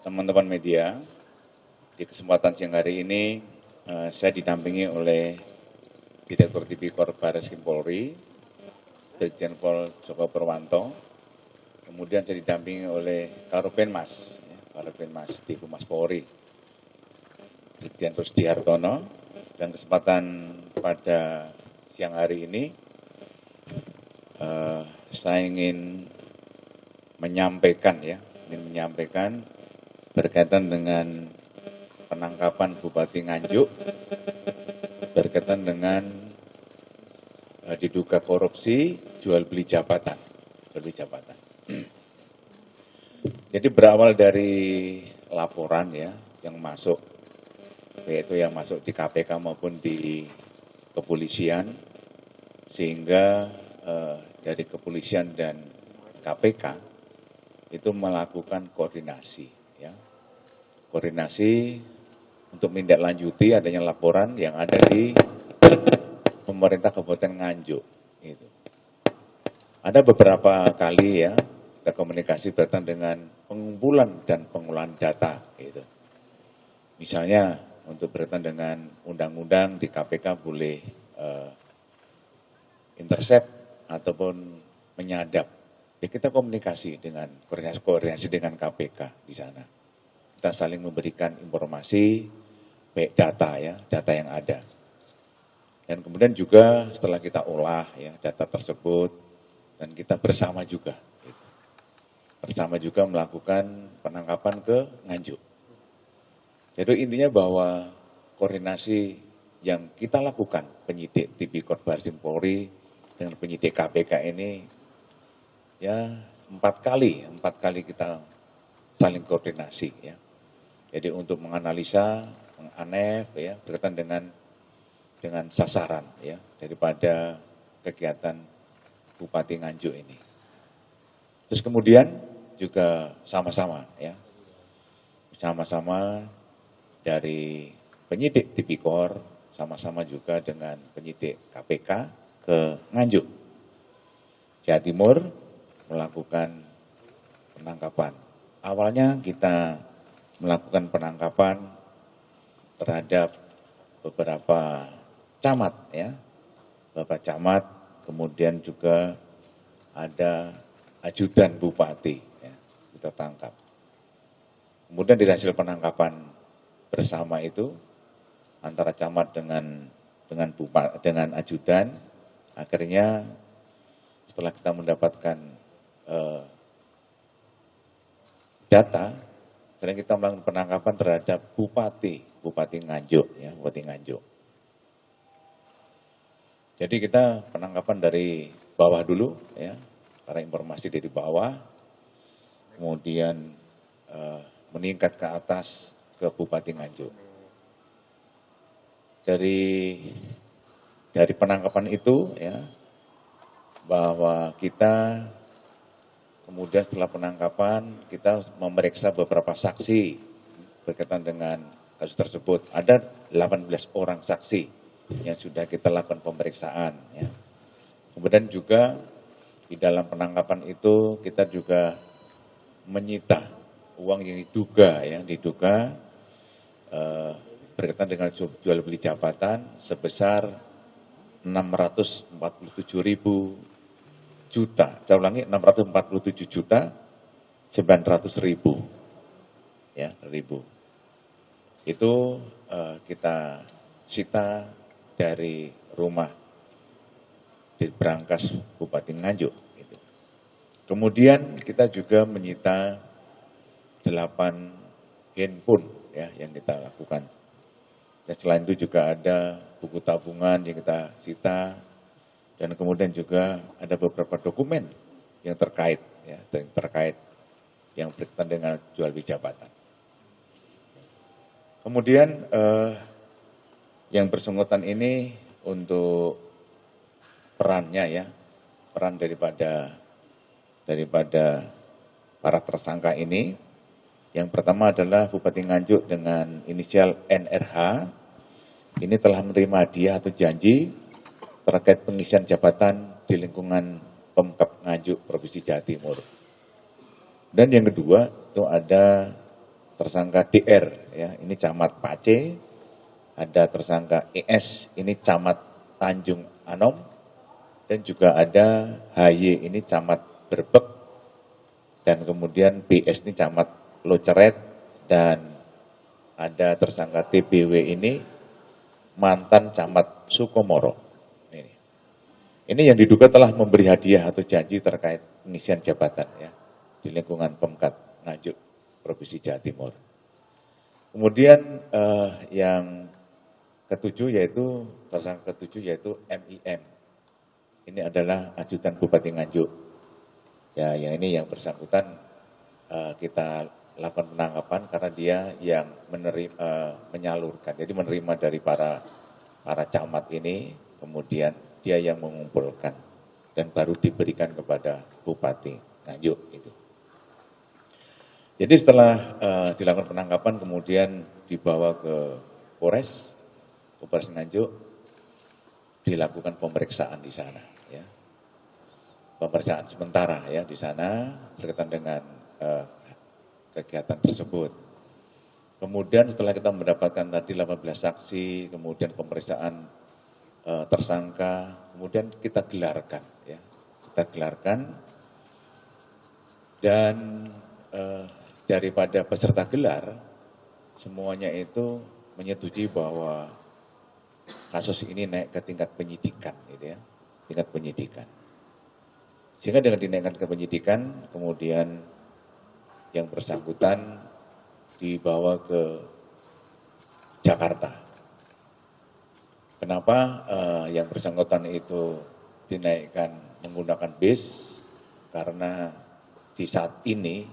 teman-teman media, di kesempatan siang hari ini saya didampingi oleh Direktur Tipikor Barreskrim Polri, Brigjen Pol Joko Purwanto, kemudian saya didampingi oleh Karopenmas di Humas Polri, Brigjen Rusdi Hartono, dan kesempatan pada siang hari ini saya ingin menyampaikan berkaitan dengan penangkapan Bupati Nganjuk berkaitan dengan diduga korupsi jual beli jabatan. Jadi berawal dari laporan yang masuk, yaitu yang masuk di KPK maupun di kepolisian, sehingga dari kepolisian dan KPK itu melakukan koordinasi untuk menindaklanjuti adanya laporan yang ada di pemerintah Kabupaten Nganjuk. Ada beberapa kali kita komunikasi berkaitan dengan pengumpulan dan pengolahan data. Misalnya untuk berkaitan dengan undang-undang di KPK boleh intercept ataupun menyadap. Kita komunikasi dengan koordinasi dengan KPK di sana. Kita saling memberikan informasi, baik data yang ada. Dan kemudian juga setelah kita olah data tersebut, dan kita bersama juga melakukan penangkapan ke Nganjuk. Jadi intinya bahwa koordinasi yang kita lakukan penyidik Tipikor Barreskrim Polri dengan penyidik KPK ini 4 kali kita saling koordinasi Jadi untuk menganalisa, menganef berkaitan dengan sasaran daripada kegiatan Bupati Nganjuk ini. Terus kemudian juga sama-sama dari penyidik Tipikor, sama-sama juga dengan penyidik KPK ke Nganjuk, Jawa Timur, melakukan penangkapan. Awalnya kita melakukan penangkapan terhadap beberapa camat kemudian juga ada ajudan bupati kita tangkap. Kemudian dari hasil penangkapan bersama itu antara camat dengan ajudan, akhirnya setelah kita mendapatkan data, akhirnya kita melakukan penangkapan terhadap Bupati Nganjuk Bupati Nganjuk. Jadi kita penangkapan dari bawah dulu karena informasi dari bawah, kemudian meningkat ke atas ke Bupati Nganjuk. Dari penangkapan itu bahwa kita kemudian setelah penangkapan kita memeriksa beberapa saksi berkaitan dengan kasus tersebut. Ada 18 orang saksi yang sudah kita lakukan pemeriksaan. Kemudian juga di dalam penangkapan itu kita juga menyita uang yang diduga berkaitan dengan jual beli jabatan sebesar 647.000 juta. Saya ulangi, 647.900.000 itu kita sita dari rumah di Brankas Bupati Nganjuk. Kemudian kita juga menyita 8 handphone yang kita lakukan. Dan selain itu juga ada buku tabungan yang kita sita, dan kemudian juga ada beberapa dokumen yang terkait yang berkaitan dengan jual beli jabatan. Kemudian yang bersangkutan ini untuk perannya peran daripada para tersangka ini, yang pertama adalah Bupati Nganjuk dengan inisial NRH, ini telah menerima hadiah atau janji terkait pengisian jabatan di lingkungan Pemkab Nganjuk Provinsi Jawa Timur. Dan yang kedua itu ada tersangka DR, ya, ini Camat Pace, ada tersangka ES, ini Camat Tanjung Anom, dan juga ada HY, ini Camat Berbek, dan kemudian BS ini Camat Loceret, dan ada tersangka TBW ini mantan Camat Sukomoro. Ini yang diduga telah memberi hadiah atau janji terkait pengisian jabatan ya di lingkungan Pemkat Nganjuk Provinsi Jawa Timur. Kemudian yang ketujuh yaitu tersangka ketujuh yaitu MIM. Ini adalah ajudan Bupati Nganjuk. Ya, yang ini yang bersangkutan kita lakukan penangkapan karena dia yang menyalurkan. Jadi menerima dari para camat ini, kemudian dia yang mengumpulkan dan baru diberikan kepada Bupati Nganjuk itu. Jadi setelah dilakukan penangkapan kemudian dibawa ke Polres Nganjuk, dilakukan pemeriksaan di sana ya. Pemeriksaan sementara ya di sana berkaitan dengan kegiatan tersebut. Kemudian setelah kita mendapatkan tadi 18 saksi, kemudian pemeriksaan tersangka, kemudian kita gelarkan ya. Kita gelarkan dan daripada peserta gelar semuanya itu menyetujui bahwa kasus ini naik ke tingkat penyidikan gitu ya. Tingkat penyidikan. Sehingga dengan dinaikkan ke penyidikan, kemudian yang bersangkutan dibawa ke Jakarta. Kenapa yang bersangkutan itu dinaikkan menggunakan bis? Karena di saat ini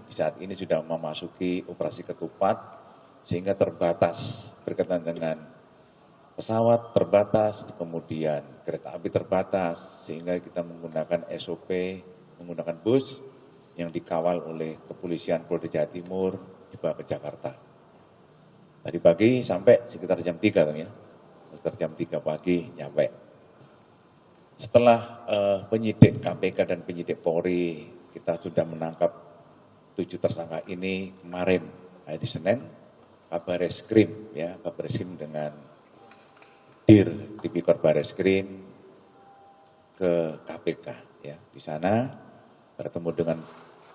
sudah memasuki operasi ketupat, sehingga terbatas berkaitan dengan pesawat terbatas, kemudian kereta api terbatas, sehingga kita menggunakan SOP, menggunakan bus yang dikawal oleh Kepolisian Polda Jawa Timur dibawa ke Jakarta. Tadi pagi sampai sekitar jam 3 ya, sekitar jam 3 pagi nyampe. Setelah penyidik KPK dan penyidik Polri, kita sudah menangkap 7 tersangka ini kemarin hari Senin, Kabareskrim ya, Kabareskrim dengan Dir Tipikor Bareskrim ke KPK ya. Di sana bertemu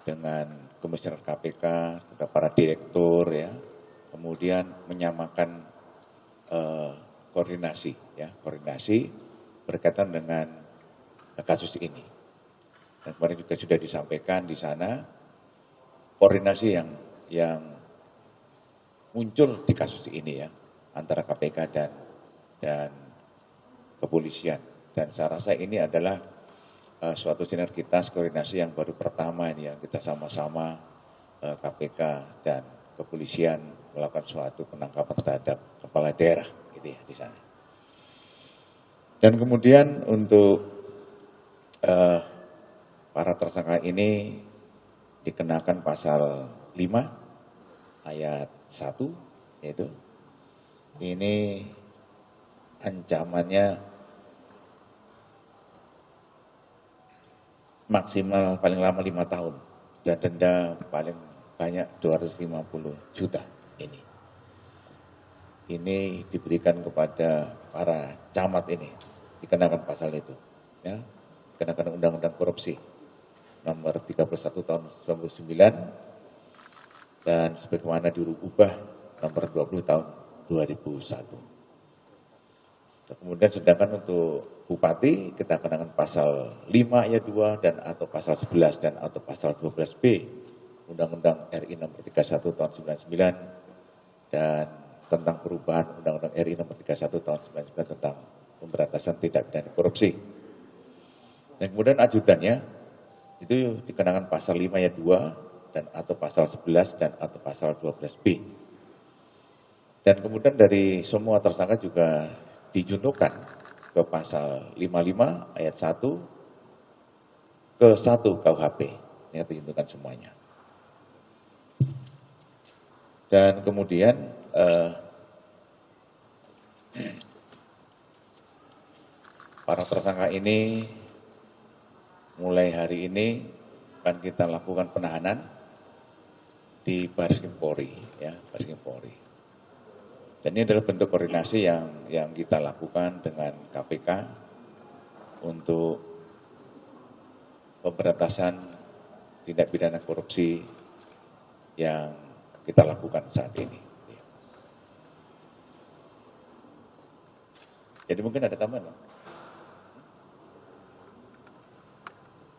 dengan komisioner KPK, juga para direktur ya. Kemudian menyamakan koordinasi berkaitan dengan kasus ini. Dan kemarin juga sudah disampaikan di sana koordinasi yang muncul di kasus ini ya antara KPK dan kepolisian. Dan saya rasa ini adalah suatu sinergitas koordinasi yang baru pertama ini ya, kita sama-sama KPK dan kepolisian melakukan suatu penangkapan terhadap kepala daerah gitu ya di sana. Dan kemudian untuk para tersangka ini dikenakan pasal 5 ayat 1 yaitu ini ancamannya maksimal paling lama 5 tahun dan denda paling banyak 250 juta ini. Ini diberikan kepada para camat ini, dikenakan pasal itu. Ya, dikenakan Undang-Undang Korupsi nomor 31 tahun 1999 dan sebagaimana diubah nomor 20 tahun 2001. Kemudian sedangkan untuk Bupati kita kenakan pasal 5 ayat 2 dan atau pasal 11 dan atau pasal 12B Undang-Undang RI nomor 31 tahun 99 dan tentang perubahan Undang-Undang RI nomor 31 tahun 99 tentang pemberantasan tindak pidana korupsi. Dan kemudian ajudannya itu dikenakan pasal 5 ayat 2 dan atau pasal 11 dan atau pasal 12B. Dan kemudian dari semua tersangka juga dijuntukan ke pasal 55 ayat 1 ke 1 KUHP. Ini dijuntukan semuanya. Dan kemudian para tersangka ini mulai hari ini akan kita lakukan penahanan di Baris Krim Polri, ya, Baris Krim Polri. Dan ini adalah bentuk koordinasi yang kita lakukan dengan KPK untuk pemberantasan tindak pidana korupsi yang kita lakukan saat ini. Jadi mungkin ada tambahan, Pak?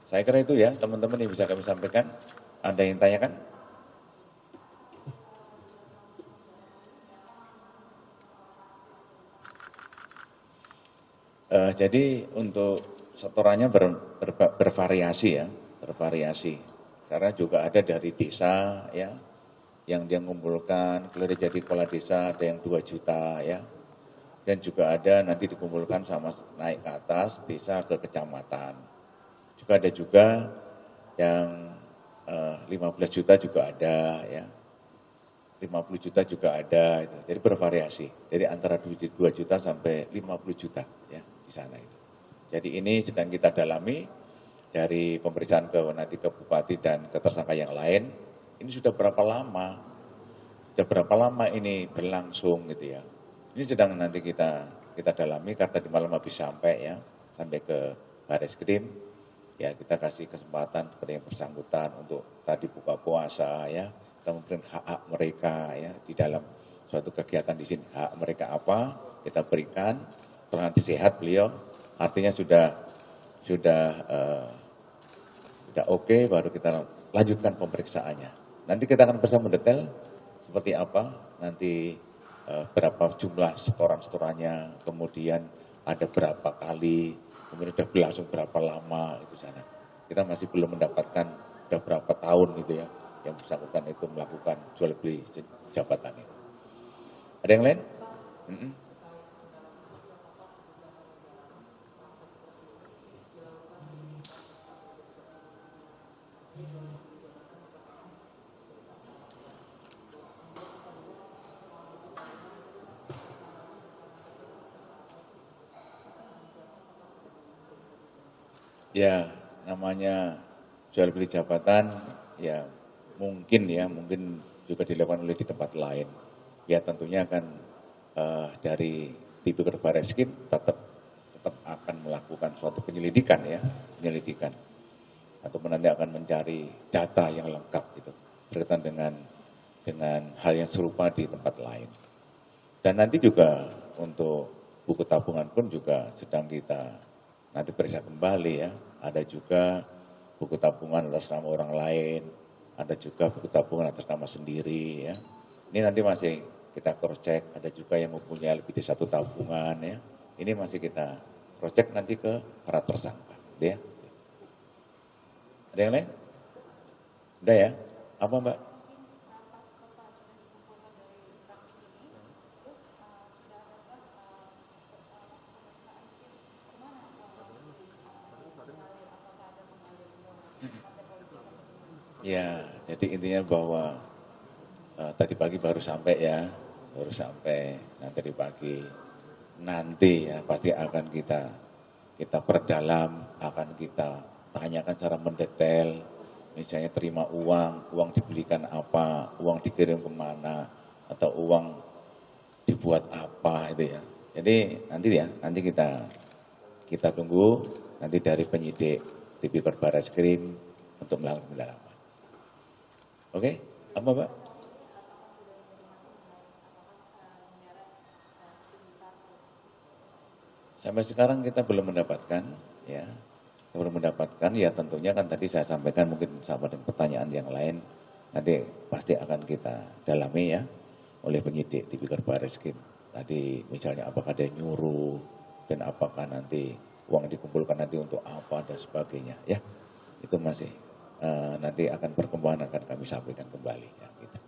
Saya kira itu ya, teman-teman yang bisa kami sampaikan. Ada yang tanyakan? Jadi untuk setorannya bervariasi ya, bervariasi. Karena juga ada dari desa ya, yang dia mengumpulkan, kalau jadi kepala desa ada yang 2 juta ya. Dan juga ada nanti dikumpulkan sama naik ke atas, desa ke kecamatan. Juga ada juga yang 15 juta juga ada ya. 50 juta juga ada, itu. Jadi bervariasi. Jadi antara 2 juta sampai 50 juta ya di sana itu. Jadi ini sedang kita dalami dari pemeriksaan nanti ke bupati dan ke tersangka yang lain. Ini sudah berapa lama? Sudah berapa lama ini berlangsung gitu ya? Ini sedang nanti kita dalami karena di malam habis sampai ya, sampai ke Baris Krim. Ya kita kasih kesempatan kepada yang bersangkutan untuk tadi buka puasa ya, kita memberikan hak-hak mereka ya di dalam suatu kegiatan di sini. Hak mereka apa kita berikan, setelah nanti sehat beliau, artinya sudah oke, baru kita lanjutkan pemeriksaannya. Nanti kita akan bersama mendetail seperti apa, nanti berapa jumlah setoran-setorannya, kemudian ada berapa kali, kemudian sudah berlangsung berapa lama itu sana. Kita masih belum mendapatkan sudah berapa tahun gitu ya, yang bersangkutan itu melakukan jual beli jabatan itu. Ada yang lain? Ya, namanya jual beli jabatan, ya mungkin juga dilakukan oleh di tempat lain. Ya tentunya akan dari Tipikor Barreskrim tetap akan melakukan suatu penyelidikan ya, penyelidikan. Atau nanti akan mencari data yang lengkap gitu, berkaitan dengan hal yang serupa di tempat lain. Dan nanti juga untuk buku tabungan pun juga sedang kita nanti periksa kembali ya. Ada juga buku tabungan atas nama orang lain, ada juga buku tabungan atas nama sendiri ya. Ini nanti masih kita cross check, ada juga yang mempunyai lebih dari 1 tabungan ya. Ini masih kita cross check nanti ke para tersangka ya. Ada yang lain? Udah ya? Apa Mbak? Ya, jadi intinya bahwa tadi pagi baru sampai ya, baru sampai nanti di pagi. Nanti ya pasti akan kita perdalam, akan kita tanyakan secara mendetail. Misalnya terima uang dibelikan apa, uang dikirim kemana, atau uang dibuat apa itu ya. Jadi nanti kita tunggu nanti dari penyidik Tipikor Barreskrim untuk melakukan pendalaman. Oke, apa Pak? Sampai sekarang kita belum mendapatkan, ya, ya tentunya kan tadi saya sampaikan mungkin sama dengan pertanyaan yang lain, nanti pasti akan kita dalami ya oleh penyidik Tipikor Barreskrim. Tadi misalnya apakah ada nyuruh dan apakah nanti uang dikumpulkan nanti untuk apa dan sebagainya, ya itu masih. Nanti akan perkembangan akan kami sampaikan kembali ya, gitu.